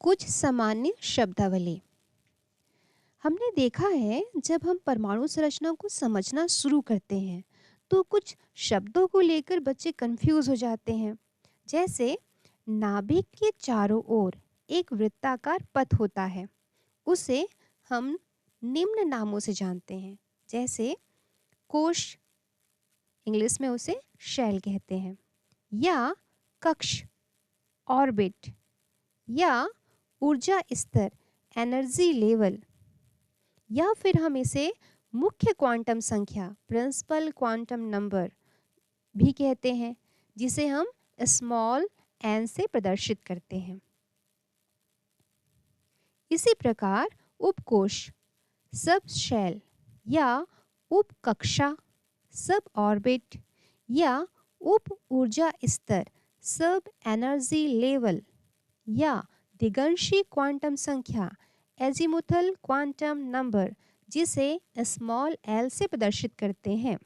कुछ सामान्य शब्दावली। हमने देखा है जब हम परमाणु संरचना को समझना शुरू करते हैं तो कुछ शब्दों को लेकर बच्चे कंफ्यूज हो जाते हैं। जैसे नाभिक के चारों ओर एक वृत्ताकार पथ होता है, उसे हम निम्न नामों से जानते हैं। जैसे कोश, इंग्लिश में उसे शेल कहते हैं, या कक्ष, ऑर्बिट, या ऊर्जा स्तर, एनर्जी लेवल, या फिर हम इसे मुख्य क्वांटम संख्या, प्रिंसिपल क्वांटम नंबर भी कहते हैं, जिसे हम स्मॉल एन से प्रदर्शित करते हैं। इसी प्रकार उपकोश, सब शेल, या उपकक्षा, सब ऑर्बिट, या उप ऊर्जा स्तर, सब एनर्जी लेवल, या दिगंशी क्वांटम संख्या, एजीमुथल क्वांटम नंबर, जिसे स्मॉल एल से प्रदर्शित करते हैं,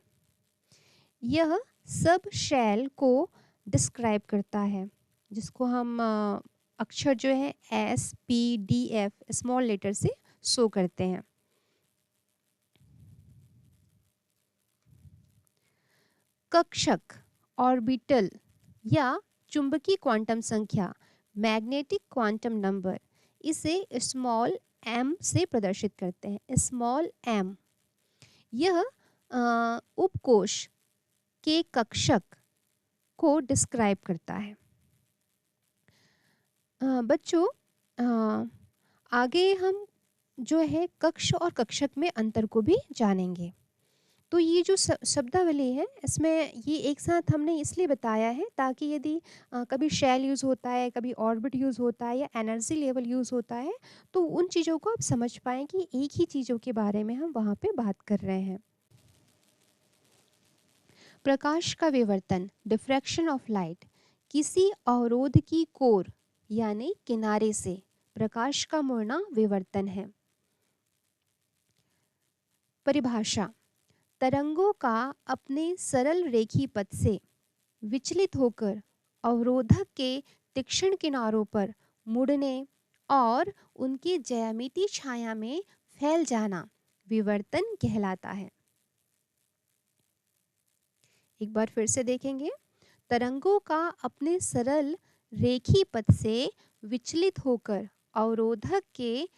यह सब शेल को डिस्क्राइब करता है, जिसको हम अक्षर जो है S P D F small letter से शो करते हैं। कक्षक, ऑर्बिटल, या चुंबकीय क्वांटम संख्या, मैग्नेटिक क्वांटम नंबर, इसे स्मॉल एम से प्रदर्शित करते हैं। स्मॉल एम यह उपकोश के कक्षक को डिस्क्राइब करता है। बच्चों, आगे हम जो है कक्ष और कक्षक में अंतर को भी जानेंगे। तो ये जो शब्दावली है, इसमें ये एक साथ हमने इसलिए बताया है ताकि यदि कभी शेल यूज़ होता है, कभी ऑर्बिट यूज़ होता है, या एनर्जी लेवल यूज़ होता है, तो उन चीज़ों को आप समझ पाएँ कि एक ही चीज़ों के बारे में हम वहाँ पे बात कर रहे हैं। प्रकाश का विवर्तन, डिफ्रैक्शन ऑफ लाइट, किसी अवरोध की कोर यानी किनारे से प्रकाश का मुड़ना विवर्तन है। परिभाषा: तरंगों का अपने सरल रेखी पथ से विचलित होकर अवरोधक के तीक्ष्ण किनारों पर मुड़ने और उनकी ज्यामितीय छाया में फैल जाना विवर्तन कहलाता है। एक बार फिर से देखेंगे। तरंगों का अपने सरल रेखी पथ से विचलित होकर अवरोधक के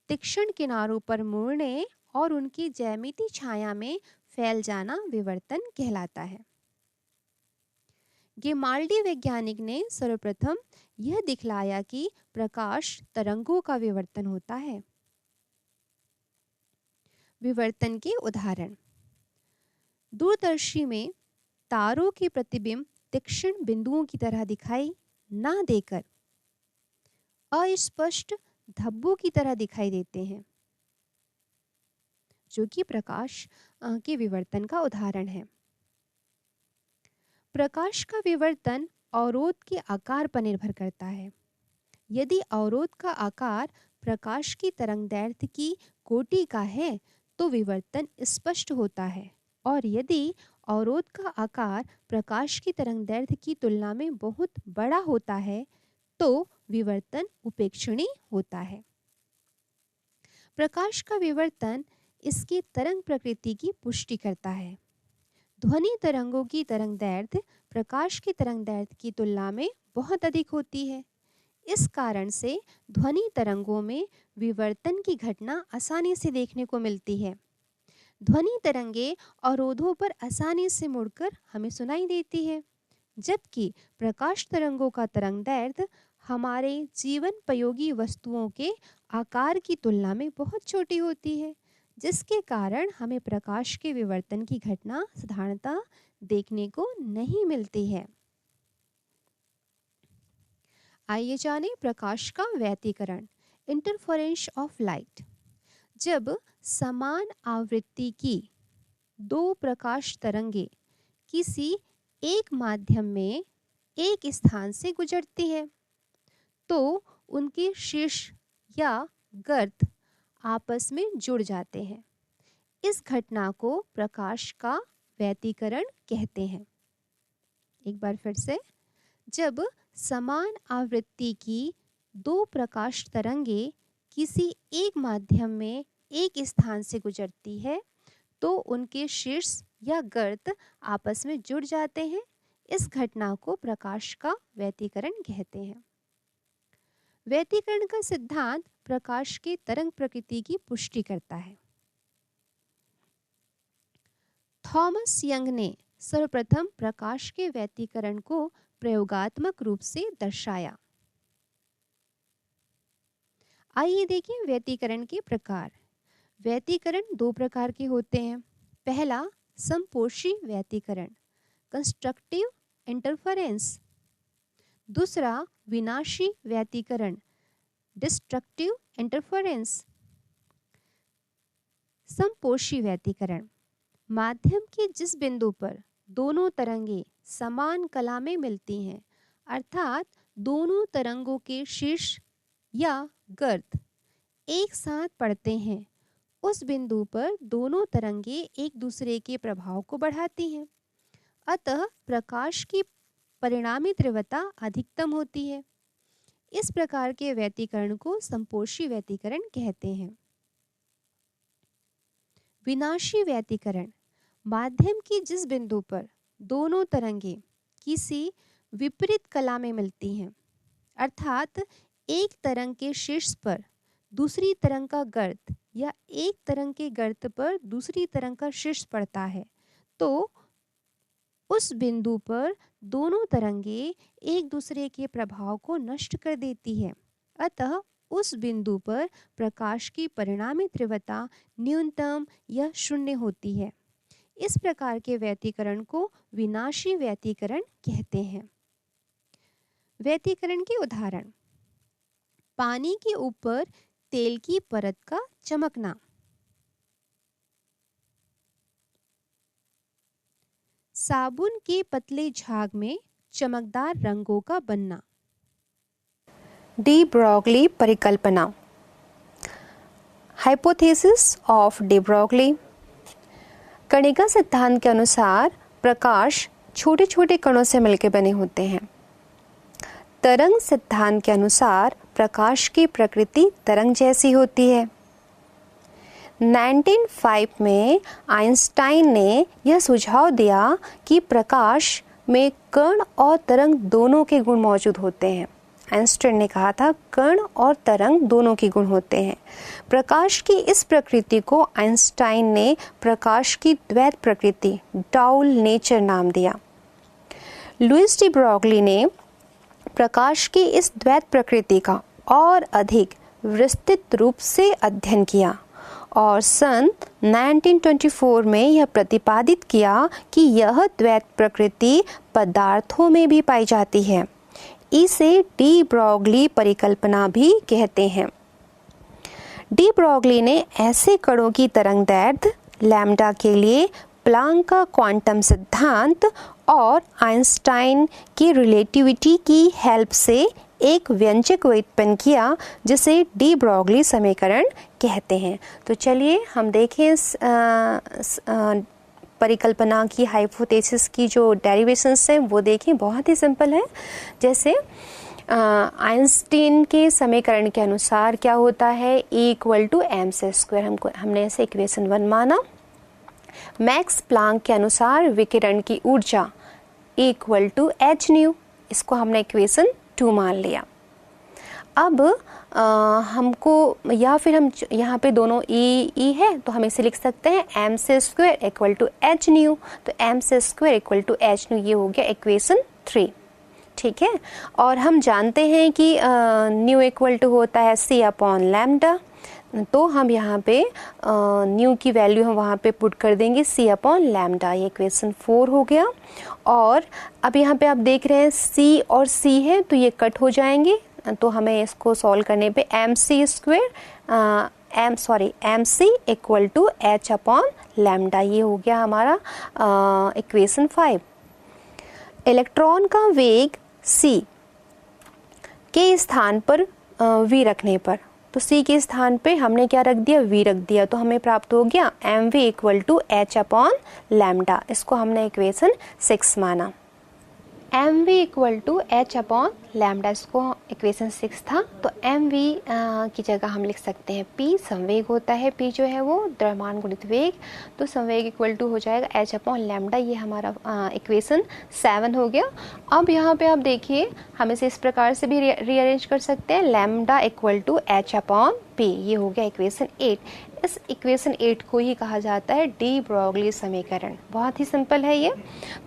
तीक्ष्ण किनारों पर मुड़ने और उनकी ज्यामितीय छाया में फैल जाना विवर्तन कहलाता है। गेमाल्डी वैज्ञानिक ने सर्वप्रथम यह दिखलाया कि प्रकाश तरंगों का विवर्तन होता है। विवर्तन के उदाहरण: दूरदर्शी में तारों के प्रतिबिंब तीक्ष्ण बिंदुओं की तरह दिखाई ना देकर अस्पष्ट धब्बों की तरह दिखाई देते हैं, जो कि प्रकाश के विवर्तन का उदाहरण है। प्रकाश का विवर्तन अवरोध के आकार पर निर्भर करता है। यदि अवरोध का आकार प्रकाश की तरंगदैर्घ्य की कोटि का है तो विवर्तन स्पष्ट होता है, और यदि अवरोध का आकार प्रकाश की तरंगदैर्घ्य की तुलना में बहुत बड़ा होता है तो विवर्तन उपेक्षणीय होता है। प्रकाश का विवर्तन इसकी तरंग प्रकृति की पुष्टि करता है। ध्वनि तरंगों की तरंगदैर्घ्य प्रकाश की तरंगदैर्घ्य की तुलना में बहुत अधिक होती है। इस कारण से ध्वनि तरंगों में विवर्तन की घटना आसानी से देखने को मिलती है। ध्वनि तरंगे अवरोधों पर आसानी से मुड़कर हमें सुनाई देती है, जबकि प्रकाश तरंगों का तरंगदैर्घ्य हमारे जीवनोपयोगी वस्तुओं के आकार की तुलना में बहुत छोटी होती है, जिसके कारण हमें प्रकाश के विवर्तन की घटना साधारणतः देखने को नहीं मिलती है। आइए जानें प्रकाश का व्यतिकरण, इंटरफेरेंस ऑफ लाइट। जब समान आवृत्ति की दो प्रकाश तरंगे किसी एक माध्यम में एक स्थान से गुजरती है तो उनके शीर्ष या गर्त आपस में जुड़ जाते हैं। इस घटना को प्रकाश का व्यतिकरण कहते हैं। एक बार फिर से, जब समान आवृत्ति की दो प्रकाश तरंगे किसी एक माध्यम में एक स्थान से गुजरती है तो उनके शीर्ष या गर्त आपस में जुड़ जाते हैं। इस घटना को प्रकाश का व्यतिकरण कहते हैं। व्यतिकरण का सिद्धांत प्रकाश के तरंग प्रकृति की पुष्टि करता है। थॉमस यंग ने सर्वप्रथम प्रकाश के व्यतिकरण को प्रयोगात्मक रूप से दर्शाया। आइए देखें व्यतिकरण के प्रकार। व्यतिकरण दो प्रकार के होते हैं। पहला समपोषी व्यतिकरण, कंस्ट्रक्टिव इंटरफेरेंस। दूसरा विनाशी व्यतिकरण, डिस्ट्रक्टिव इंटरफेरेंस। समपोषी व्यतिकरण, माध्यम के जिस बिंदु पर दोनों तरंगे समान कला में मिलती हैं, अर्थात दोनों तरंगों के शीर्ष या गर्त एक साथ पड़ते हैं, उस बिंदु पर दोनों तरंगे एक दूसरे के प्रभाव को बढ़ाती हैं। अतः प्रकाश की परिणामी तीव्रता अधिकतम होती है। इस प्रकार के व्यतिकरण को समपोषी व्यतिकरण कहते हैं। विनाशी व्यतिकरण, माध्यम की जिस बिंदु पर दोनों तरंगे किसी विपरीत कला में मिलती हैं, अर्थात एक तरंग के शीर्ष पर दूसरी तरंग का गर्त या एक तरंग के गर्त पर दूसरी तरंग का शीर्ष पड़ता है, तो उस बिंदु पर दोनों तरंगे एक दूसरे के प्रभाव को नष्ट कर देती है। अतः उस बिंदु पर प्रकाश की परिणामी तीव्रता न्यूनतम या शून्य होती है। इस प्रकार के व्यतिकरण को विनाशी व्यतिकरण कहते हैं। व्यतिकरण के उदाहरण, पानी के ऊपर तेल की परत का चमकना, साबुन के पतले झाग में चमकदार रंगों का बनना। डी ब्रॉगली परिकल्पना, हाइपोथेसिस ऑफ डी ब्रॉगली। कणिका सिद्धांत के अनुसार प्रकाश छोटे छोटे कणों से मिलकर बने होते हैं। तरंग सिद्धांत के अनुसार प्रकाश की प्रकृति तरंग जैसी होती है। 1905 में आइंस्टाइन ने यह सुझाव दिया कि प्रकाश में कण और तरंग दोनों के गुण मौजूद होते हैं। आइंस्टाइन ने कहा था कण और तरंग दोनों के गुण होते हैं। प्रकाश की इस प्रकृति को आइंस्टाइन ने प्रकाश की द्वैत प्रकृति, डाउल नेचर नाम दिया। लुईस डी ब्रॉगली ने प्रकाश की इस द्वैत प्रकृति का और अधिक विस्तृत रूप से अध्ययन किया और सन 1924 में यह प्रतिपादित किया कि यह द्वैत प्रकृति पदार्थों में भी पाई जाती है। इसे डी ब्रॉगली परिकल्पना भी कहते हैं। डी ब्रॉगली ने ऐसे कणों की तरंगदैर्घ्य लैम्डा के लिए प्लांक का क्वांटम सिद्धांत और आइंस्टाइन की रिलेटिविटी की हेल्प से एक व्यंजक उत्पन्न किया जिसे डी ब्रॉगली समीकरण कहते हैं। तो चलिए हम देखें इस परिकल्पना की, हाइपोथेसिस की जो डेरिवेशंस हैं वो देखें। बहुत ही सिंपल है। जैसे आइंस्टीन के समीकरण के अनुसार क्या होता है, E = mc², हमने इसे इक्वेशन 1 माना। मैक्स प्लांक के अनुसार विकिरण की ऊर्जा E = hν, इसको हमने इक्वेशन 2 मान लिया। अब हमको, या फिर हम यहाँ पे दोनों E है तो हम इसे लिख सकते हैं mc² = hν, तो mc² = hν, ये हो गया इक्वेशन 3। ठीक है। और हम जानते हैं कि न्यू इक्वल टू होता है c/λ, तो हम यहाँ पे न्यू की वैल्यू हम वहाँ पे पुट कर देंगे c/λ, ये इक्वेशन 4 हो गया। और अब यहाँ पे आप देख रहे हैं c और c है तो ये कट हो जाएंगे, तो हमें इसको सॉल्व करने पे mc = h/λ, ये हो गया हमारा इक्वेशन 5। इलेक्ट्रॉन का वेग c के स्थान पर v रखने पर, तो c के स्थान पे हमने क्या रख दिया, v रख दिया, तो हमें प्राप्त हो गया mv = h/λ, इसको हमने इक्वेशन 6 माना। M V equal to H upon lambda, इसको इक्वेशन 6 था, तो एम वी की जगह हम लिख सकते हैं पी, संवेग होता है पी जो है वो द्रव्यमान गुणित वेग, तो संवेग इक्वल टू हो जाएगा एच अपॉन लैम्डा, ये हमारा इक्वेशन 7 हो गया। अब यहाँ पे आप देखिए हम इसे इस प्रकार से भी रीअरेंज कर सकते हैं, lambda equal to H upon P, ये हो गया इक्वेशन 8। इस इक्वेशन 8 को ही कहा जाता है डी ब्रोगली समीकरण, बहुत ही सिंपल है ये।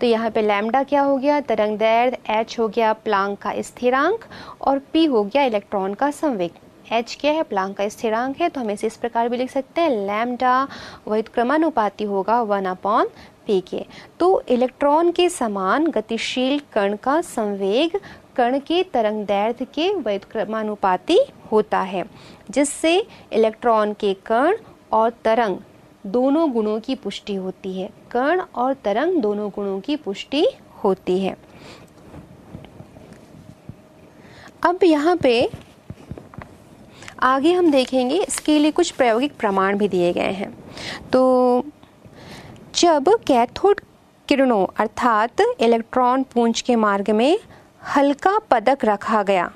तो यहाँ पे लैम्डा क्या हो गया, तरंगदैर्घ्य, एच हो गया प्लांक का स्थिरांक, और पी हो गया इलेक्ट्रॉन का संवेग। एच क्या है, प्लांक का स्थिरांक है, तो हम इसे इस प्रकार भी लिख सकते हैं, लैम्डा व्युत्क्रमानुपाती होगा 1 अपॉन पी के। तो इलेक्ट्रॉन के समान गतिशील कण का संवेग कण के तरंगदैर्घ्य के व्युत्क्रमानुपाती होता है, जिससे इलेक्ट्रॉन के कण और तरंग दोनों गुणों की पुष्टि होती है, कण और तरंग दोनों गुणों की पुष्टि होती है। अब यहाँ पे आगे हम देखेंगे, इसके लिए कुछ प्रायोगिक प्रमाण भी दिए गए हैं। तो जब कैथोड किरणों अर्थात इलेक्ट्रॉन पुंज के मार्ग में हल्का पदक रखा गया,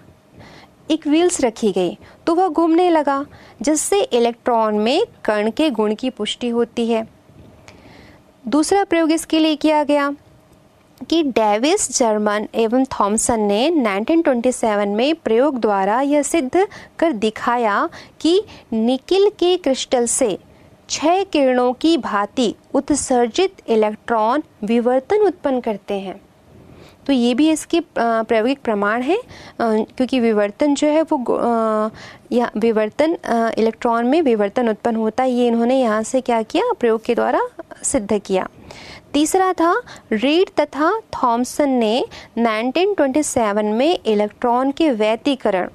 एक व्हील्स रखी गई, तो वह घूमने लगा, जिससे इलेक्ट्रॉन में कण के गुण की पुष्टि होती है। दूसरा प्रयोग इसके लिए किया गया कि डेविस, जर्मन एवं थॉमसन ने 1927 में प्रयोग द्वारा यह सिद्ध कर दिखाया कि निकिल के क्रिस्टल से 6 किरणों की भांति उत्सर्जित इलेक्ट्रॉन विवर्तन उत्पन्न करते हैं। तो ये भी इसके प्रायोगिक प्रमाण है, क्योंकि विवर्तन जो है वो या विवर्तन इलेक्ट्रॉन में विवर्तन उत्पन्न होता है, ये इन्होंने यहाँ से क्या किया, प्रयोग के द्वारा सिद्ध किया। तीसरा था रीड तथा थॉमसन ने 1927 में इलेक्ट्रॉन के व्यतिकरण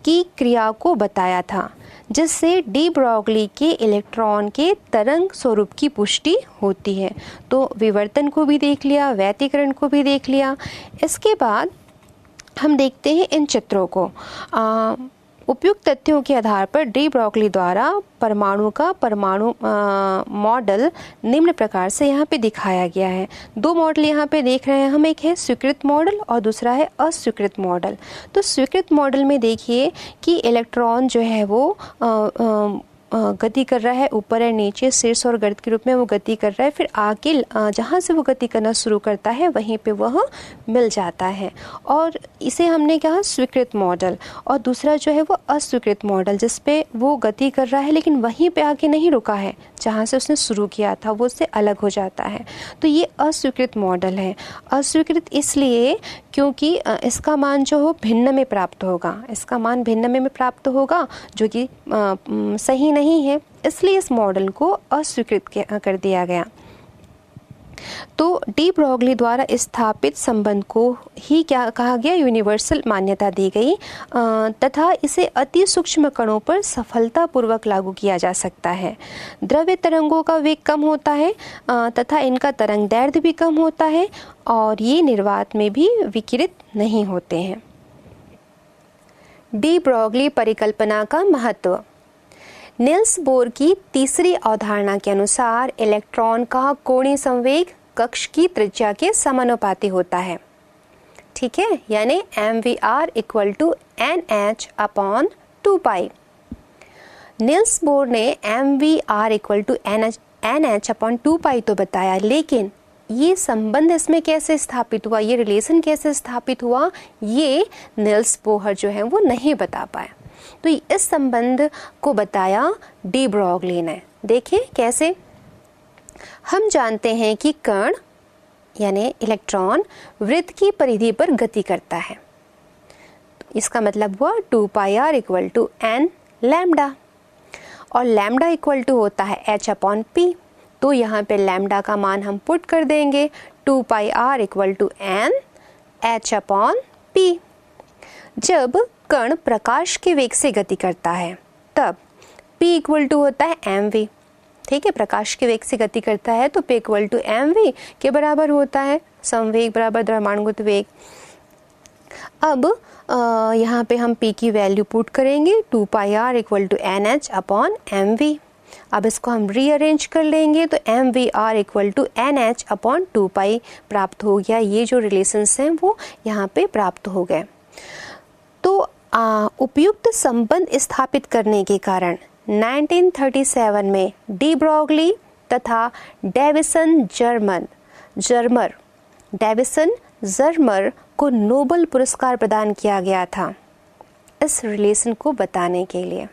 की क्रिया को बताया था, जिससे डी ब्रोगली के इलेक्ट्रॉन के तरंग स्वरूप की पुष्टि होती है। तो विवर्तन को भी देख लिया, व्यतिकरण को भी देख लिया। इसके बाद हम देखते हैं इन चित्रों को। उपयुक्त तथ्यों के आधार पर डी ब्रोगली द्वारा परमाणु का मॉडल निम्न प्रकार से यहाँ पे दिखाया गया है। 2 मॉडल यहाँ पे देख रहे हैं हम, एक है स्वीकृत मॉडल और दूसरा है अस्वीकृत मॉडल। तो स्वीकृत मॉडल में देखिए कि इलेक्ट्रॉन जो है वो गति कर रहा है, ऊपर है नीचे, शीर्ष और गर्त के रूप में वो गति कर रहा है, फिर आगे जहाँ से वो गति करना शुरू करता है वहीं पे वह मिल जाता है, और इसे हमने कहा स्वीकृत मॉडल। और दूसरा जो है वो अस्वीकृत मॉडल, जिस पे वो गति कर रहा है लेकिन वहीं पे आके नहीं रुका है, जहाँ से उसने शुरू किया था वो उससे अलग हो जाता है, तो ये अस्वीकृत मॉडल है। अस्वीकृत इसलिए क्योंकि इसका मान जो हो भिन्न में प्राप्त होगा, इसका मान भिन्न में प्राप्त होगा, जो कि सही नहीं है, इसलिए इस मॉडल को अस्वीकृत कर दिया गया। तो डी ब्रोगली द्वारा स्थापित संबंध को ही क्या कहा गया, यूनिवर्सल मान्यता दी गई, तथा इसे अति सूक्ष्म कणों पर सफलतापूर्वक लागू किया जा सकता है। द्रव्य तरंगों का वेग कम होता है तथा इनका तरंगदैर्घ्य भी कम होता है, और ये निर्वात में भी विकिरित नहीं होते हैं। डी ब्रोगली परिकल्पना का महत्व। नील्स बोर की तीसरी अवधारणा के अनुसार इलेक्ट्रॉन का कोणीय संवेग कक्ष की त्रिज्या के समानुपाती होता है, ठीक है, यानी mvr equal to nh upon 2 Niels Bohr ने mvr equal to nh upon 2 तो बताया, लेकिन ये संबंध इसमें कैसे स्थापित हुआ, ये रिलेशन कैसे स्थापित हुआ, ये नील्स बोहर जो है वो नहीं बता पाए। तो इस संबंध को बताया डी ब्रोगली ने। देखिए कैसे, हम जानते हैं कि कण यानी इलेक्ट्रॉन वृत्त की परिधि पर गति करता है, इसका मतलब हुआ 2πr equal to n lambda, और लैम्डा इक्वल टू होता है h अपॉन p। तो यहाँ पे लैम्डा का मान हम पुट कर देंगे 2πr equal to n h upon p। जब कण प्रकाश के वेग से गति करता है तब p इक्वल टू होता है mv, ठीक है, प्रकाश के वेग से गति करता है तो p इक्वल टू mv के बराबर होता है, संवेग बराबर द्रव्यमानगत वेग। अब यहाँ पे हम p की वैल्यू पुट करेंगे 2πr equal to nh upon mv, अब इसको हम रीअरेंज कर लेंगे तो MVR equal to NH upon 2 प्राप्त हो गया। ये जो रिलेशंस हैं वो यहाँ पे प्राप्त हो गए। तो उपयुक्त संबंध स्थापित करने के कारण 1937 में डी ब्रॉगली तथा डेविसन जर्मर को नोबेल पुरस्कार प्रदान किया गया था इस रिलेशन को बताने के लिए।